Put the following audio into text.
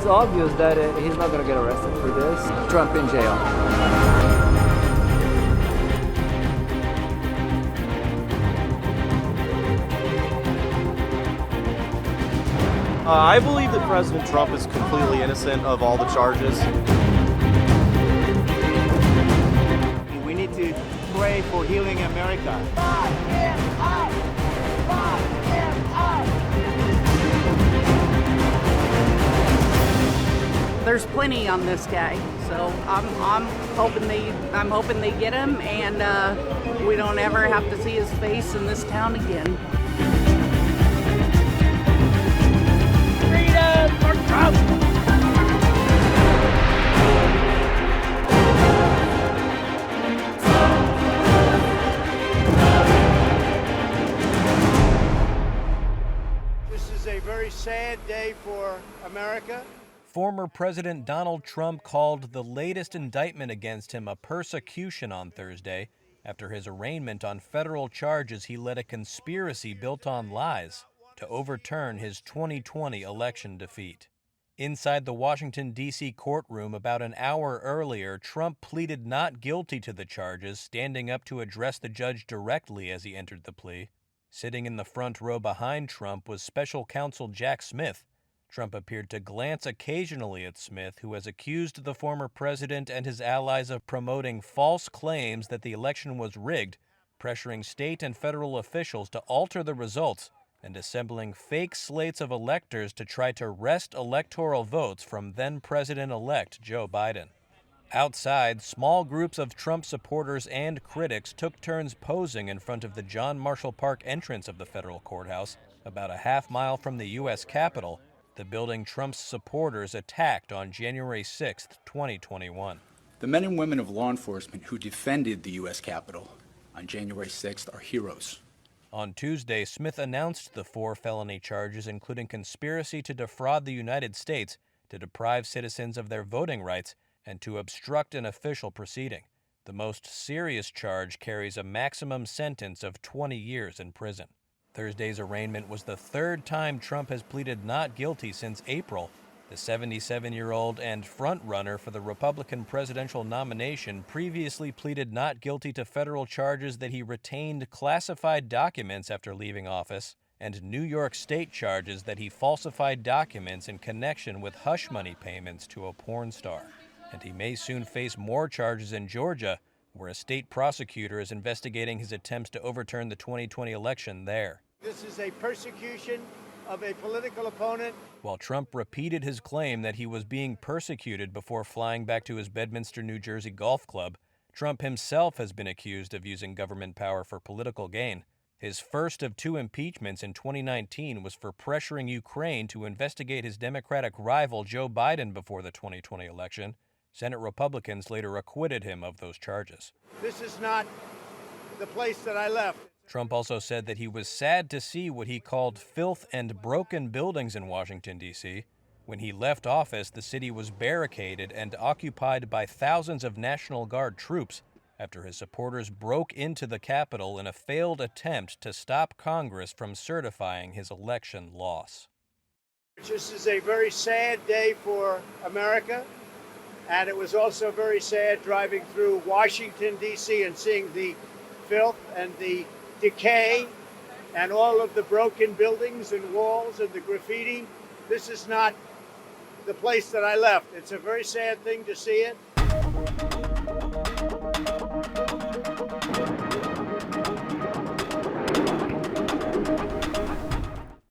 It's obvious that he's not going to get arrested for this. Trump in jail. I believe that President Trump is completely innocent of all the charges. We need to pray for healing America. Lock him up! Lock him up! There's plenty on this guy, so I'm hoping they get him, and we don't ever have to see his face in this town again. Freedom for Trump! This is a very sad day for America. Former President Donald Trump called the latest indictment against him a persecution on Thursday after his arraignment on federal charges he led a conspiracy built on lies to overturn his 2020 election defeat. Inside the Washington, D.C. courtroom about an hour earlier, Trump pleaded not guilty to the charges, standing up to address the judge directly as he entered the plea. Sitting in the front row behind Trump was special counsel Jack Smith. Trump appeared to glance occasionally at Smith, who has accused the former president and his allies of promoting false claims that the election was rigged, pressuring state and federal officials to alter the results, and assembling fake slates of electors to try to wrest electoral votes from then-President-elect Joe Biden. Outside, small groups of Trump supporters and critics took turns posing in front of the John Marshall Park entrance of the federal courthouse, about a half-mile from the U.S. Capitol, the building Trump's supporters attacked on January 6, 2021. The men and women of law enforcement who defended the U.S. Capitol on January 6th are heroes. On Tuesday, Smith announced the 4 felony charges, including conspiracy to defraud the United States, to deprive citizens of their voting rights, and to obstruct an official proceeding. The most serious charge carries a maximum sentence of 20 years in prison. Thursday's arraignment was the third time Trump has pleaded not guilty since April. The 77-year-old and front-runner for the Republican presidential nomination previously pleaded not guilty to federal charges that he retained classified documents after leaving office, and New York State charges that he falsified documents in connection with hush money payments to a porn star. And he may soon face more charges in Georgia, where a state prosecutor is investigating his attempts to overturn the 2020 election there. This is a persecution of a political opponent. While Trump repeated his claim that he was being persecuted before flying back to his Bedminster, New Jersey golf club, Trump himself has been accused of using government power for political gain. His first of 2 impeachments in 2019 was for pressuring Ukraine to investigate his Democratic rival Joe Biden before the 2020 election. Senate Republicans later acquitted him of those charges. This is not the place that I left. Trump also said that he was sad to see what he called filth and broken buildings in Washington, D.C. When he left office, the city was barricaded and occupied by thousands of National Guard troops after his supporters broke into the Capitol in a failed attempt to stop Congress from certifying his election loss. This is a very sad day for America, and it was also very sad driving through Washington, D.C. and seeing the filth and the decay and all of the broken buildings and walls and the graffiti. This is not the place that I left. It's a very sad thing to see it.